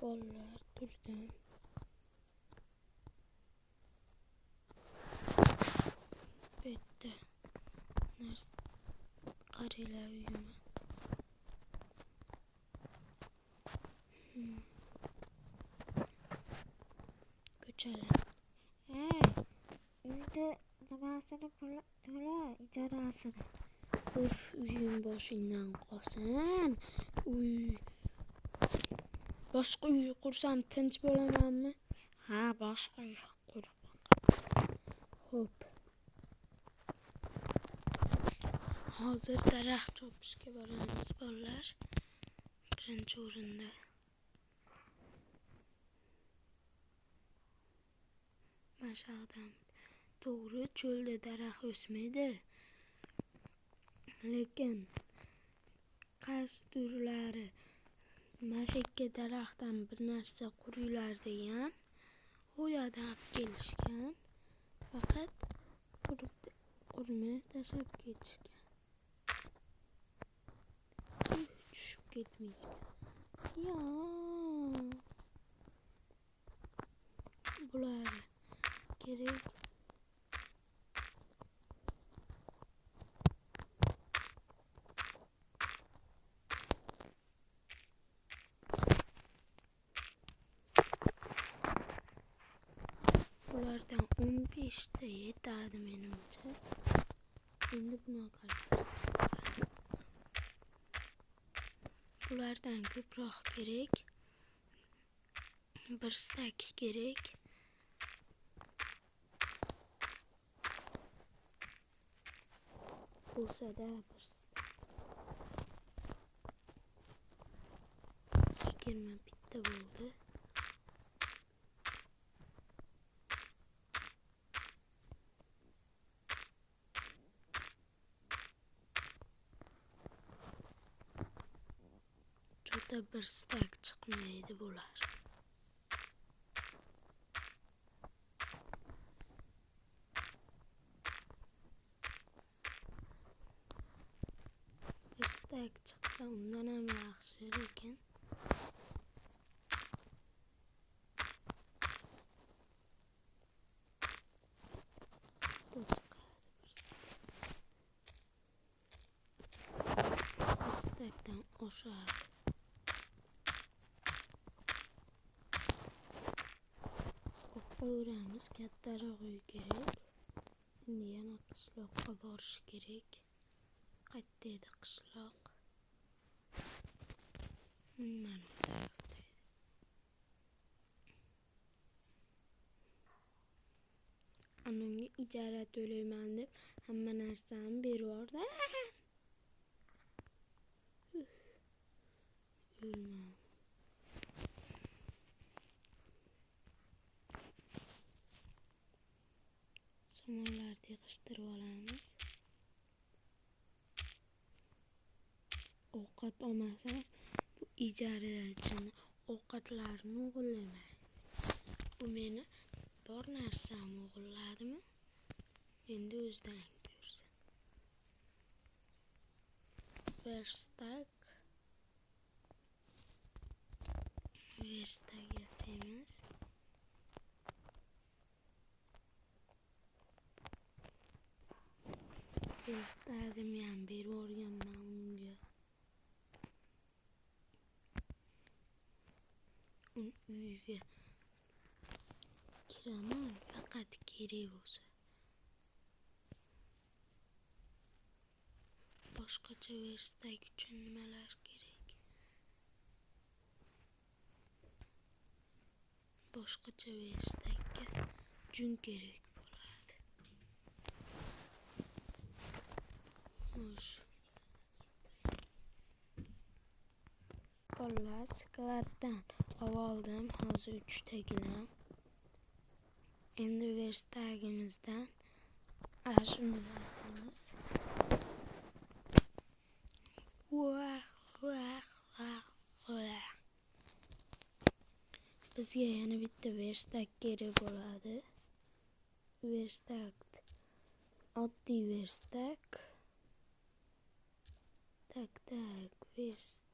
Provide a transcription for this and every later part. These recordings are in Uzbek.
Bolalar turdim. Bitta narsa qaranglar uyimga. Ko'chalar. Uyda nimasini to'la ijarasini. Uyim boshingdan qolsin. Boshqa uy qursam tinch bo'lamanmi? Ha, boshqa uy qur. Xo'p. Hozir daraxt chopishga boramiz, bolalar. Birinchi o'rinda. Mashaqdan to'g'ri cho'lda daraxt o'smaydi. Lekin qaysi turlari mashakka daraxtdan bir narsa quriylar degan u yerdan olib kelishgan. Faqat qurmay tashlab ketishgan. Tushib ketmaydi. Bular kerak. Bulardan 15 ta yetadi menimcha. Endi bunaqalar. Bulardan ko'proq kerak. Bir stak kerak. Bo'lsa-da bir stak. 20 bitta bo'ldi. Juda bir stak chiqmaydi bular. Bir stak chiqsa undan ham yaxshi, lekin bir stakdan oshadi. O'qaveramiz, kattaroq uy kerak. Endi yana qishloqqa borish kerak. Qayerda edi qishloq? Mana bu tarafda edi. Anunga ijara to'layman deb hamma narsani berib yubordi. Somonlarni yig'ishtirib olamiz. Ovqat olmasam bu ijarachini ovqatlarini o'g'irlamaydi. Bu meni bor narsamni o'g'irladimi? Endi o'zidan ko'rsin. Verstak yasaymiz. Verstagimni ham berib yuborganman unga. Uyga kiraman faqat kerak bo'lsa. Boshqacha verstak uchun nimalar kerak? Boshqacha verstakka jun kerak bo'ladi. Xo'sh. Bolalar, skladdan oldim hozir 3 tagina. Endi verstagimizdan shuni yasaymiz. Bizga yana bitta verstak kerak bo'ladi. Verstak oddiy verstak. Tak, verstak.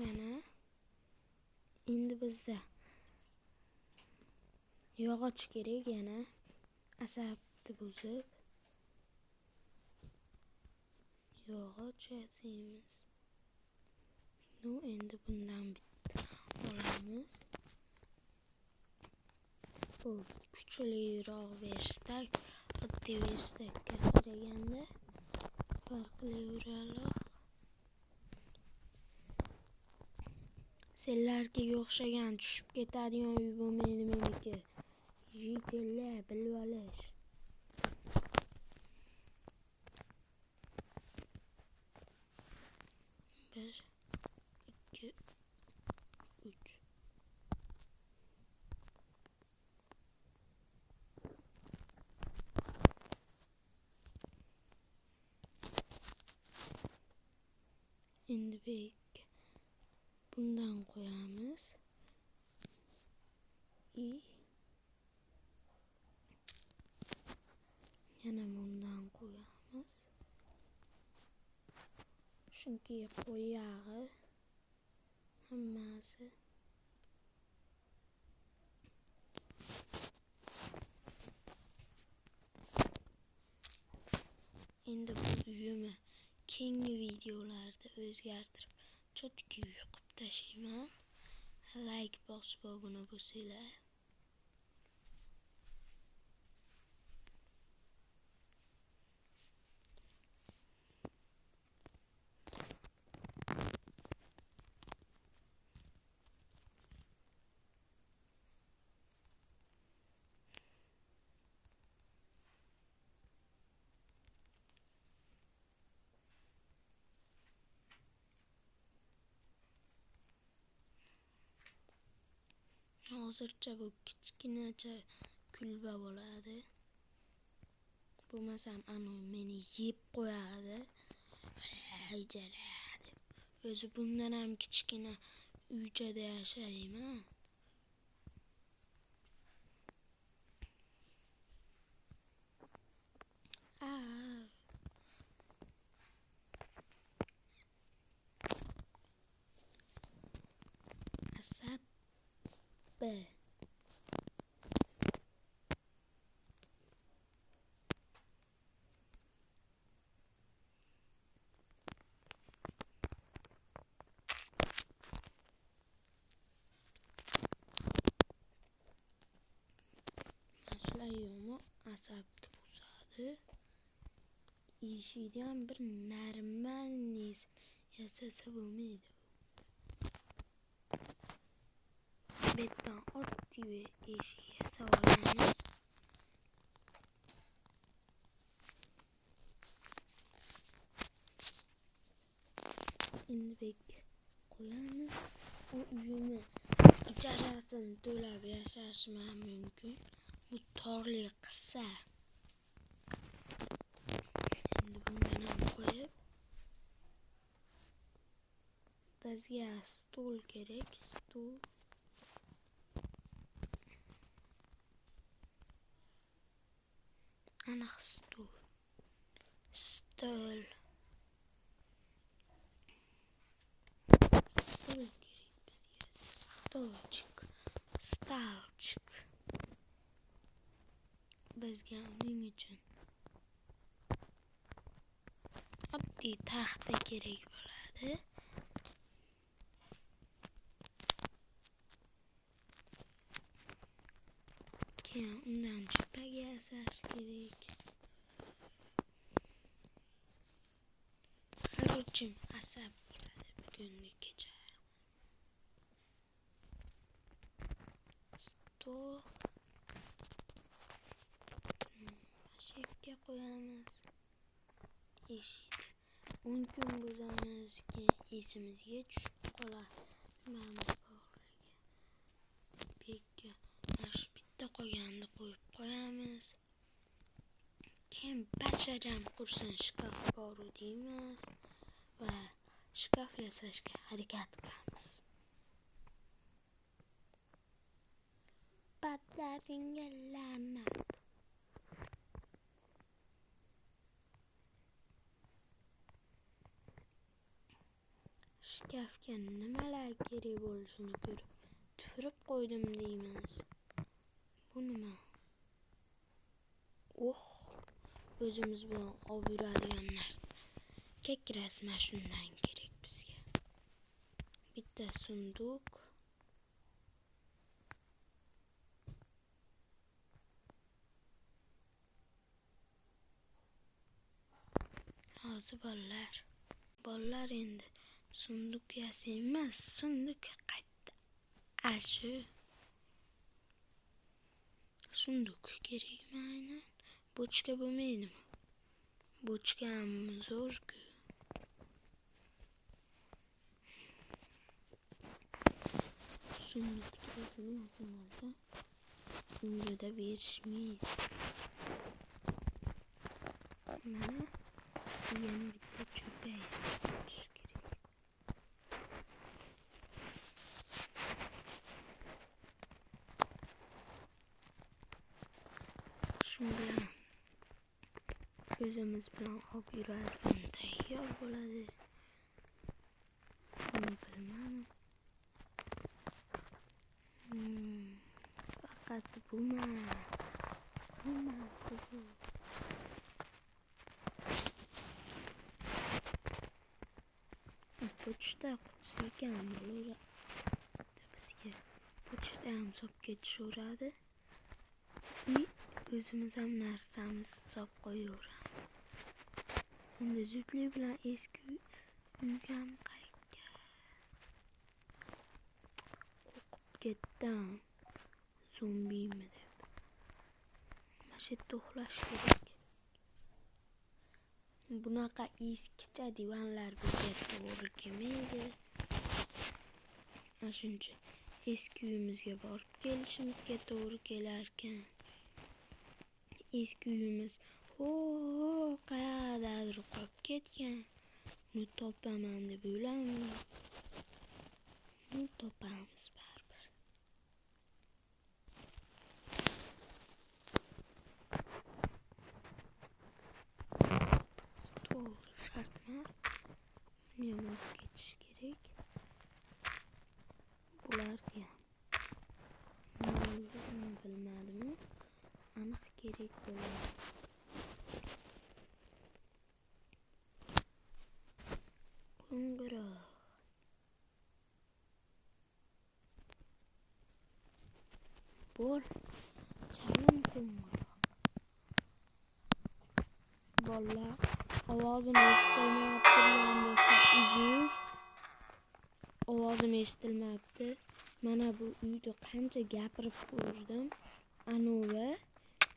Mana endi bizda yog'och kerak yana asabni buzib yog'och yasaymiz. Endi bundan bitta olamiz. Bu kuchliroq verstak, oddiy verstakka qaraganda farqliroq. Senlarga o'xshagan tushib ketadigan uy bo'lmaydi meniki. Yigitlar bilib olish. Bir, ikki, uch. Endi bekka bundan qo'yamiz. Yana bundan qo'yamiz. Chunki qo'y yog'i hammasi. Endi bu uyimni keyingi videolarda o'zgartirib cho'tka uy qilib tashlayman. Like bosib obuna bo'lsanglar. Hozircha bu kichkinacha kulba bo'ladi. Bo'lmasam meni yeb qo'yadi. Ijara deb. O'zi bundan ham kichkina uychada yashayman. Asab B. Yo'qmi asabni buzadi. Eshikdan bir narmannis yasasa bo'lmaydi. Betdan oddiy eshik yasab olamiz. Endi bekka qo'yamiz. U uyini ijarasini to'lab yashashim mumkin. Bu torlik qilsa. Endi bundan ham qo'yib bizga stol kerak, stol. Aniq stol. Stol kerak bizga. Stalchik. Bizga uning uchun oddiy taxta kerak bo'ladi. Keyin undan chipak yasash kerak. Xarochim asab bo'ladi bugungi kecha. Stol shekka qo'yamiz. Eshikni 10 kun buzamiz, keyin esimizga tushib qoladi. Nimamiz borligi. Bekka shu bitta qolganini qo'yib qo'yamiz. Keyin bachadam qursin shkaf bor deymiz va shkaf yasashga harakat qilamiz. Patlaringga la'nat. Shkafga nimalar kerak bo'lishini ko'rib tupurib qo'ydim deymiz. Bu nima? O'zimiz bilan olib yuradigan narsa. Kekrasma shundan kerak bizga. Bitta sunduq. Hozir bolalar endi sunduq yasamas, sunduq qaytdi. Ashi sunduq kerakmi aynan? Bochka bo'lmaydimi? Bochka ham zo'r-ku. Sunduqni o'zim yasamasa, umrida berishmaydi. Mana yana bitta cho'pa yasash kerak. Shu bilan o'zimiz bilan olib yuradigan tayyor bo'ladi. Buni bilmadim. Faqat bu emas. Pochta qutisi ham bo'lardi bizga. Pochta ham solib ketishaveradi. O'zimiz ham narsamiz solib qo'yaveramiz. Endi zudlik bilan eski uyga ham qaytgan. Qo'rqib ketdim. Zombimi deb. Mana shu yerda uxlash kerak. Bunaqa eskicha divanlar bizga to'g'ri kelmaydi. Shuncha eski uyimizga borib kelishimizga to'g'ri kelar ekan. Eski uyimiz qayerdadir qolib ketgan. Uni topaman deb o'ylamiz. Uni topamiz baribir. To'g'ri shart emas. Buni ham olib ketish kerak. Bularni ham. Nima bilmadim. Aniq kerak bo'ladi. Qo'ng'iroq. Bol. Chalin qo'ng'iroq. Bolalar, ovozim eshitilmayapti bo'lsa uzr. Ovozim eshitilmayapti. Mana bu uyda qancha gapirib ko'rdim. Anovi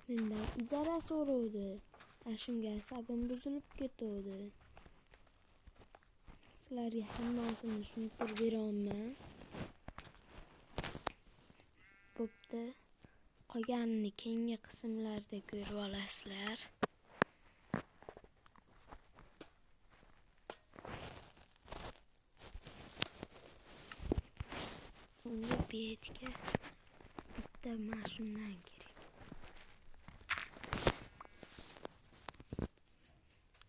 mendan ijara so'rovdi. Shunga asabim buzilib ketdi. Sizlarga hammasini tushuntirib beraman. Bo'pti. Qolganini keyingi qismlarda ko'rib olasizlar. Unga betga bitta mashinadan kerak.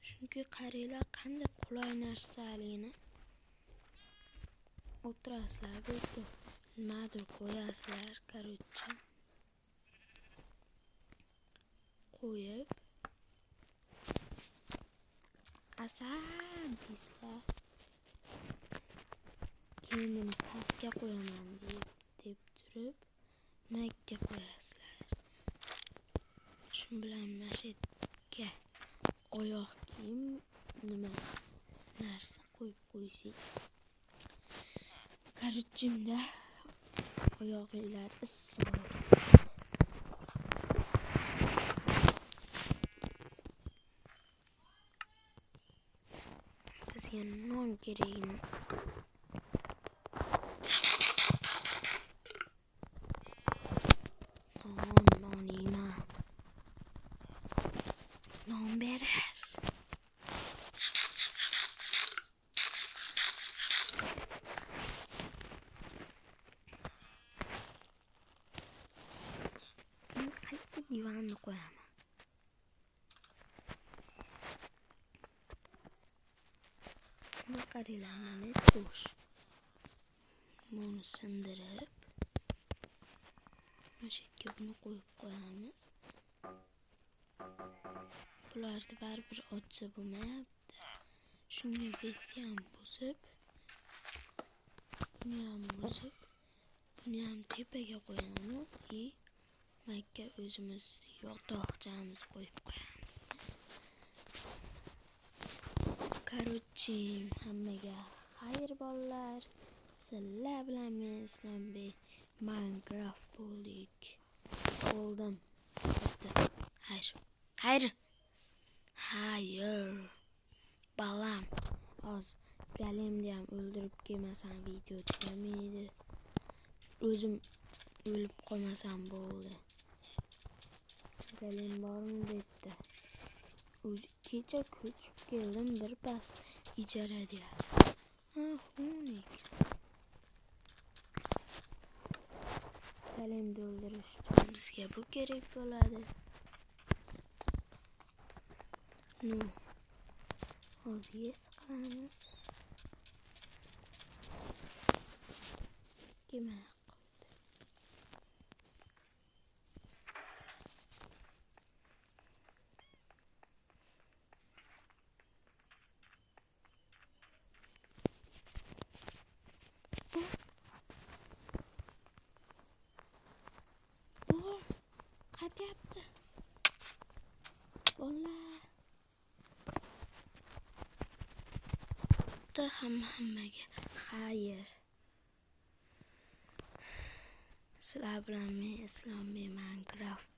Chunki qaranglar qanday qulay narsaligini. O'tirasizlar, bo'pti. Nimadir qo'yasizlar, короче. Qo'yib asan deysizlar. Keyin buni pastga qo'yaman deb turib makka qo'yasizlar. Shu bilan mashetga oyoq kiyim nima narsa qo'yib qo'ysak. Qarchimda oyoqlar issiq. Bizga non kerak. Non berar. Qayta divanni qo'yaman. Shuni qaranglar, mana bo'sh. Buni sindirib, mana shu yerga buni qo'yib qo'yamiz. Bularni baribir ochsa bo'lmayapti. Shunga betni ham bosib, buni ham bosib, buni ham tepaga qo'yamiz. Makka o'zimiz yotoqchamiz qo'yib qo'yamiz. Karochim, hammaga xayr bolalar. Sizlar bilan men Islombek Minecraft bo'ldim. Hayır. Balam. Az galemni ham o'ldirib kelmasam video tugamaydi. O'zim o'lib qolmasam bo'ldi. Galem bormi bu yerda? Kecha ko'chib keldim, bir pas ijara deyapti. Xunik. Galemni o'ldirish uchun bizga bu kerak bo'ladi. Hozir yes qilamiz. Kelmay qoldi. Bu qatyapti. Bolalar. Hammaga xayr. Sizlar bilan men Islombek Minecraft